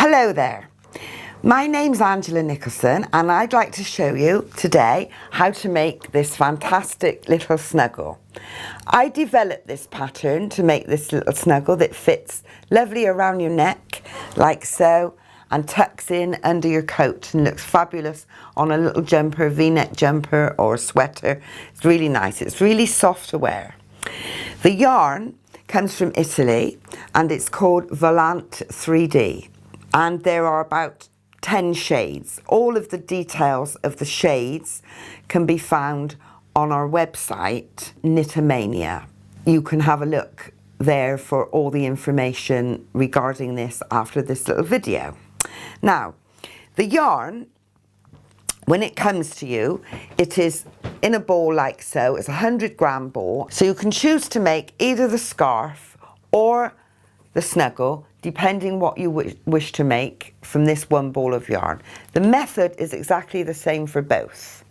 Hello there, my name's Angelina and I'd like to show you today how to make this fantastic little snuggle. I developed this pattern to make this little snuggle that fits lovely around your neck like so and tucks in under your coat and looks fabulous on a little jumper, v-neck jumper or a sweater. It's really nice, it's really soft to wear. The yarn comes from Italy and it's called Volant 3D. And there are about 10 shades. All of the details of the shades can be found on our website, Knitmania. You can have a look there for all the information regarding this after this little video. Now, the yarn, when it comes to you, it is in a ball like so. It's a 100-gram ball. So you can choose to make either the scarf or the snuggle, depending what you wish to make from this one ball of yarn. The method is exactly the same for both.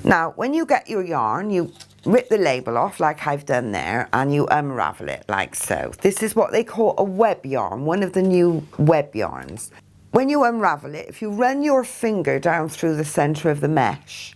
Now, when you get your yarn, you rip the label off like I've done there and you unravel it like so. This is what they call a web yarn, one of the new web yarns. When you unravel it, if you run your finger down through the center of the mesh,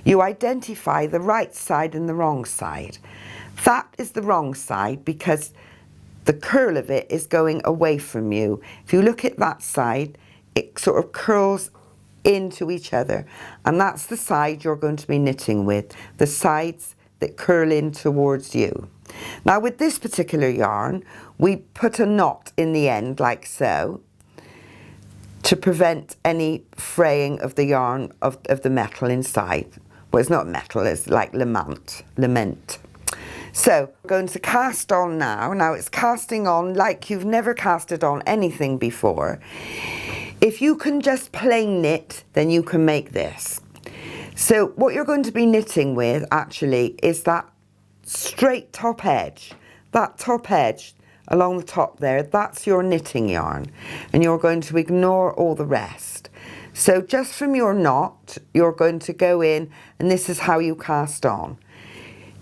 you identify the right side and the wrong side. That is the wrong side because the curl of it is going away from you. If you look at that side, it sort of curls into each other, and that's the side you're going to be knitting with, the sides that curl in towards you. Now with this particular yarn, we put a knot in the end like so to prevent any fraying of the yarn of the metal inside. Well, it's not metal, it's like lament. So, we're going to cast on now. Now it's casting on like you've never casted on anything before. If you can just plain knit, then you can make this. So what you're going to be knitting with actually is that straight top edge. That top edge along the top there, that's your knitting yarn. And you're going to ignore all the rest. So just from your knot, you're going to go in, and this is how you cast on.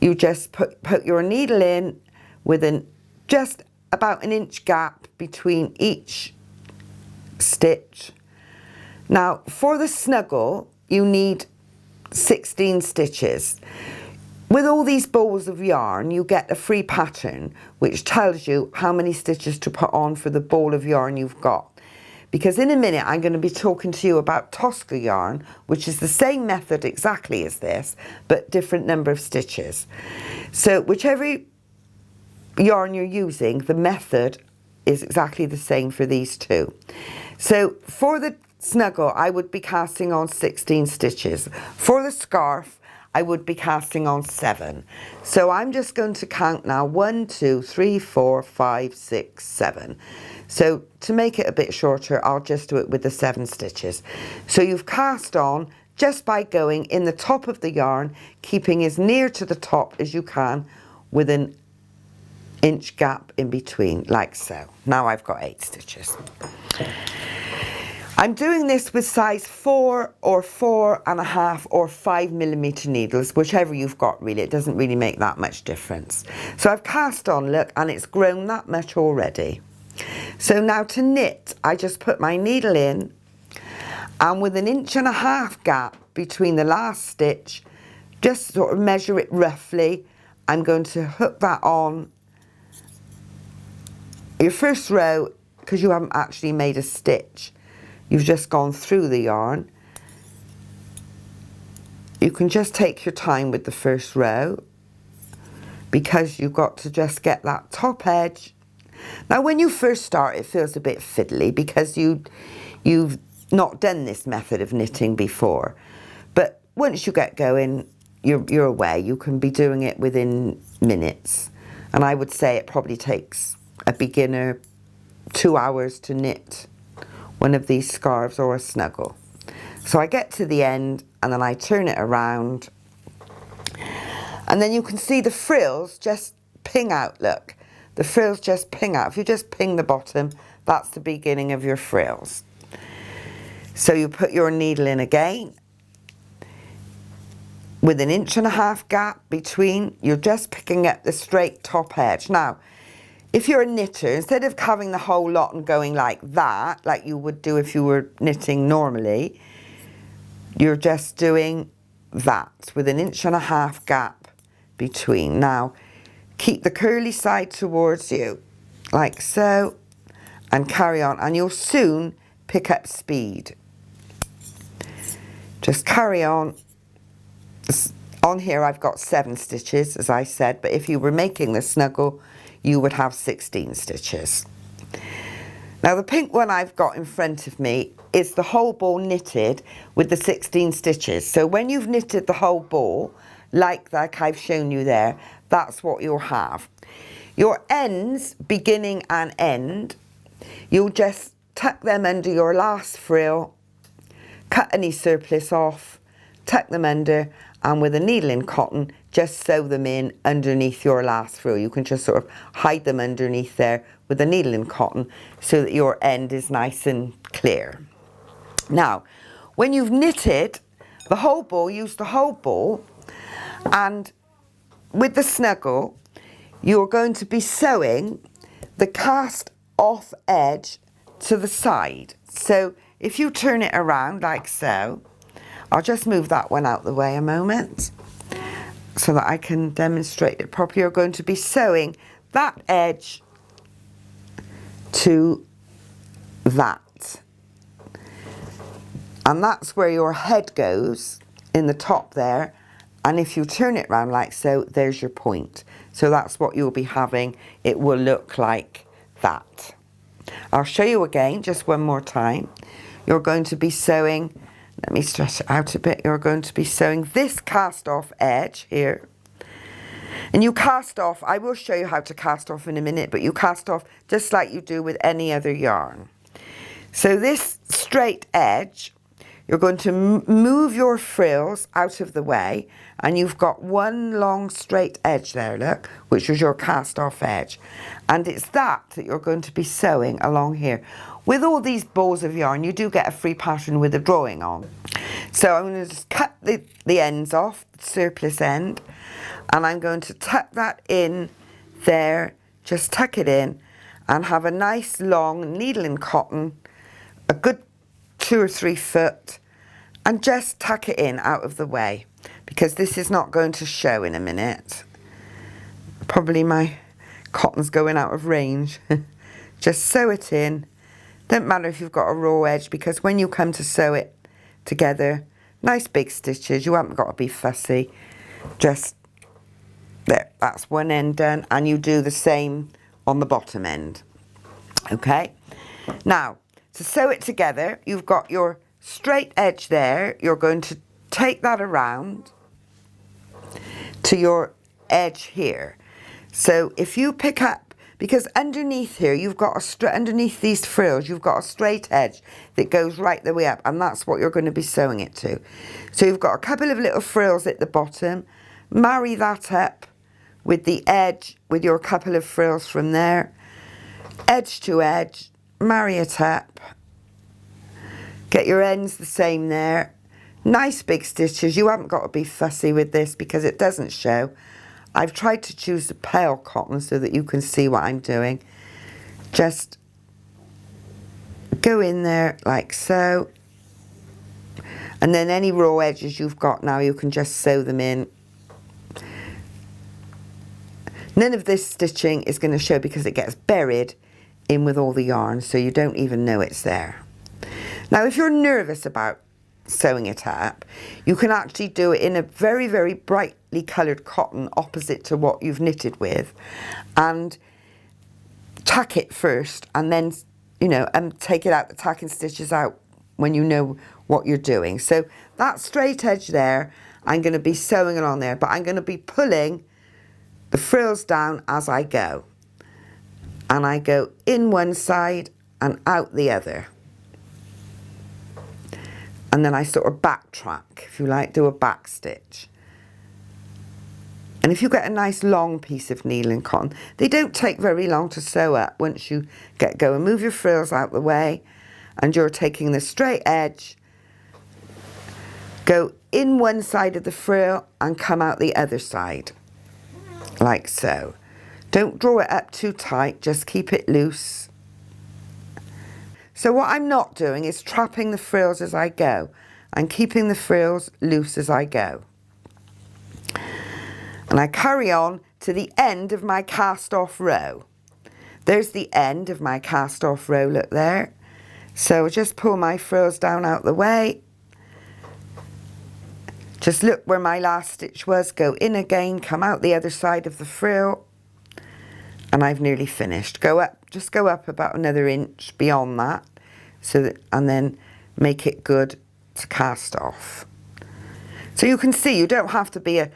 You just put your needle in with just about an inch gap between each stitch. Now for the snuggle you need 16 stitches. With all these balls of yarn you get a free pattern which tells you how many stitches to put on for the ball of yarn you've got. Because in a minute I'm going to be talking to you about Tosca yarn, which is the same method exactly as this, but different number of stitches. So whichever yarn you're using, the method is exactly the same for these two. So for the snuggle, I would be casting on 16 stitches. For the scarf, I would be casting on 7. So I'm just going to count now 1, 2, 3, 4, 5, 6, 7. So to make it a bit shorter, I'll just do it with the 7 stitches. So you've cast on just by going in the top of the yarn, keeping as near to the top as you can with an inch gap in between, like so. Now I've got 8 stitches. I'm doing this with size 4 or 4.5 or 5mm needles, whichever you've got really. It doesn't really make that much difference. So I've cast on, look, and it's grown that much already. So now to knit, I just put my needle in, and with an 1.5 inch gap between the last stitch, just sort of measure it roughly, I'm going to hook that on your first row, because you haven't actually made a stitch. You've just gone through the yarn. You can just take your time with the first row because you've got to just get that top edge. Now when you first start it feels a bit fiddly because you've not done this method of knitting before. But once you get going, you're away. You can be doing it within minutes. And I would say it probably takes a beginner 2 hours to knit one of these scarves or a snuggle. So I get to the end and then I turn it around, and then you can see the frills just ping out, look. The frills just ping out. If you just ping the bottom, that's the beginning of your frills. So you put your needle in again with an 1.5 inch gap between. You're just picking up the straight top edge. Now if you're a knitter, instead of having the whole lot and going like that, like you would do if you were knitting normally, you're just doing that with 1.5 inch gap between. Now, keep the curly side towards you, like so, and carry on, and you'll soon pick up speed. Just carry on. On here I've got 7 stitches, as I said, but if you were making the snuggle, you would have 16 stitches. Now the pink one I've got in front of me is the whole ball knitted with the 16 stitches. So when you've knitted the whole ball, like I've shown you there, that's what you'll have. Your ends, beginning and end, you'll just tuck them under your last frill, cut any surplus off, tuck them under, and with a needle in cotton, just sew them in underneath your last frill. You can just sort of hide them underneath there with a needle in cotton so that your end is nice and clear. Now, when you've knitted the whole ball, use the whole ball, and with the snuggle, you're going to be sewing the cast off edge to the side. So if you turn it around like so, I'll just move that one out the way a moment so that I can demonstrate it properly. You're going to be sewing that edge to that. And that's where your head goes in the top there. And if you turn it round like so, there's your point. So that's what you'll be having. It will look like that. I'll show you again, just one more time. You're going to be sewing, let me stretch it out a bit. You're going to be sewing this cast off edge here. And you cast off, I will show you how to cast off in a minute, but you cast off just like you do with any other yarn. So this straight edge, you're going to move your frills out of the way, and you've got one long straight edge there, look, which is your cast off edge. And it's that you're going to be sewing along here. With all these balls of yarn, you do get a free pattern with a drawing on. So I'm going to just cut the ends off, the surplus end, and I'm going to tuck that in there, just tuck it in, and have a nice long needle in cotton, a good 2 or 3 foot, and just tuck it in out of the way, because this is not going to show in a minute. Probably my cotton's going out of range. Just sew it in. Don't matter if you've got a raw edge, because when you come to sew it together, nice big stitches, you haven't got to be fussy. Just there, that's one end done, and you do the same on the bottom end. Okay, now to sew it together, you've got your straight edge there. You're going to take that around to your edge here. So if you pick up, because underneath here you've got underneath these frills you've got a straight edge that goes right the way up, and that's what you're going to be sewing it to. So you've got a couple of little frills at the bottom, marry that up with the edge, with your couple of frills from there, edge to edge, marry it up, get your ends the same there, nice big stitches. You haven't got to be fussy with this because it doesn't show. I've tried to choose the pale cotton so that you can see what I'm doing. Just go in there like so, and then any raw edges you've got now, you can just sew them in. None of this stitching is going to show because it gets buried in with all the yarn, so you don't even know it's there. Now if you're nervous about sewing it up, you can actually do it in a very, very brightly coloured cotton opposite to what you've knitted with, and tack it first, and then, you know, and take it out, the tacking stitches out when you know what you're doing. So that straight edge there, I'm going to be sewing it on there, but I'm going to be pulling the frills down as I go, and I go in one side and out the other. And then I sort of backtrack, if you like, do a back stitch. And if you get a nice long piece of needle and cotton, they don't take very long to sew up once you get going. Move your frills out the way, and you're taking the straight edge, go in one side of the frill and come out the other side, like so. Don't draw it up too tight, just keep it loose. So what I'm not doing is trapping the frills as I go. I'm keeping the frills loose as I go. And I carry on to the end of my cast off row. There's the end of my cast off row, look there. So just pull my frills down out the way. Just look where my last stitch was, go in again, come out the other side of the frill, and I've nearly finished. Go up, just go up about another inch beyond that, so that, and then make it good to cast off. So you can see you don't have to be a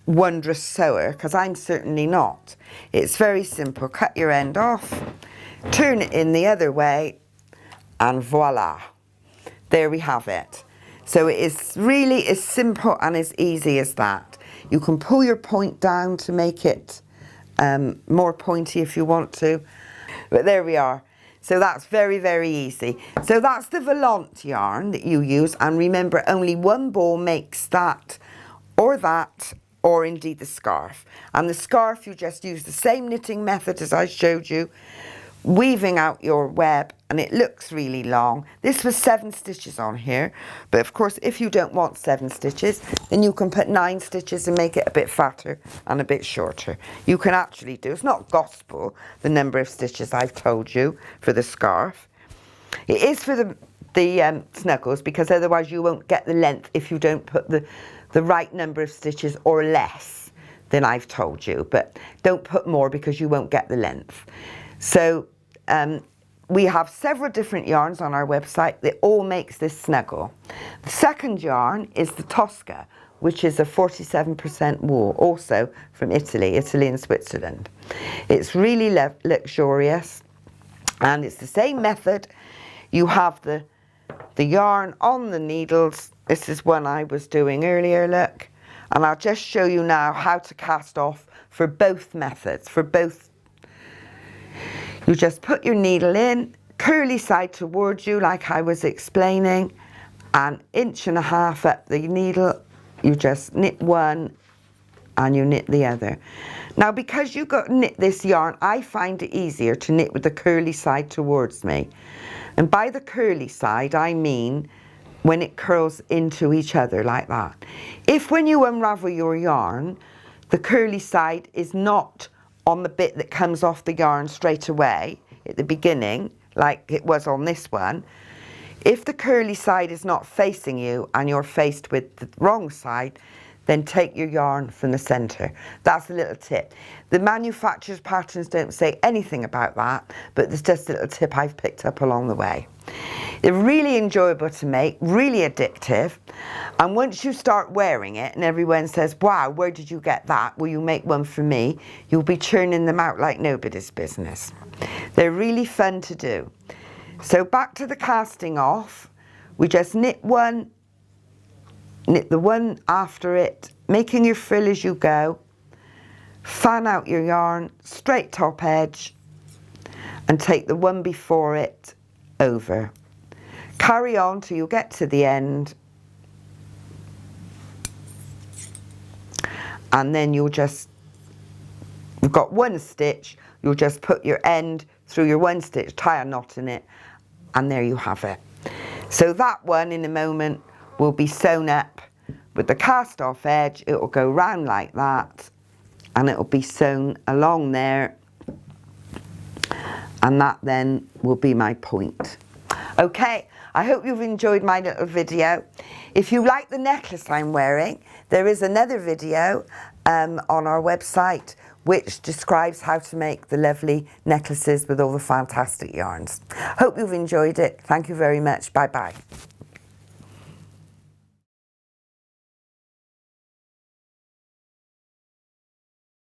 wondrous sewer, because I'm certainly not. It's very simple. Cut your end off, turn it in the other way, and voila. There we have it. So it is really as simple and as easy as that. You can pull your point down to make it more pointy if you want to. But there we are. So that's very, very easy. So that's the volant yarn that you use. And remember, only one ball makes that, or indeed the scarf. And the scarf, you just use the same knitting method as I showed you, weaving out your web, and it looks really long. This was 7 stitches on here, but of course if you don't want 7 stitches, then you can put 9 stitches and make it a bit fatter and a bit shorter. You can actually do, it's not gospel, the number of stitches I've told you for the scarf. It is for the snuggles, because otherwise you won't get the length if you don't put the right number of stitches or less than I've told you, but don't put more because you won't get the length. So we have several different yarns on our website that all makes this snuggle. The second yarn is the Tosca, which is a 47% wool, also from Italy and Switzerland. It's really luxurious, and it's the same method. You have the yarn on the needles. This is one I was doing earlier, look. And I'll just show you now how to cast off for both methods, for both. You just put your needle in, curly side towards you like I was explaining, and 1.5 inches up the needle, you just knit one and you knit the other. Now because you got to knit this yarn, I find it easier to knit with the curly side towards me. And by the curly side, I mean when it curls into each other like that. If when you unravel your yarn, the curly side is not on the bit that comes off the yarn straight away at the beginning, like it was on this one, if the curly side is not facing you and you're faced with the wrong side, then take your yarn from the center. That's a little tip. The manufacturer's patterns don't say anything about that, but there's just a little tip I've picked up along the way. They're really enjoyable to make, really addictive. And once you start wearing it and everyone says, wow, where did you get that? Will you make one for me? You'll be churning them out like nobody's business. They're really fun to do. So back to the casting off, we just knit one, knit the one after it, making your frill as you go, fan out your yarn, straight top edge, and take the one before it over. Carry on till you get to the end, and then you'll just, you've got one stitch, you'll just put your end through your one stitch, tie a knot in it, and there you have it. So that one in a moment will be sewn up with the cast off edge. It will go round like that, and it will be sewn along there, and that then will be my point. Okay, I hope you've enjoyed my little video. If you like the necklace I'm wearing, there is another video on our website which describes how to make the lovely necklaces with all the fantastic yarns. Hope you've enjoyed it. Thank you very much. Bye bye.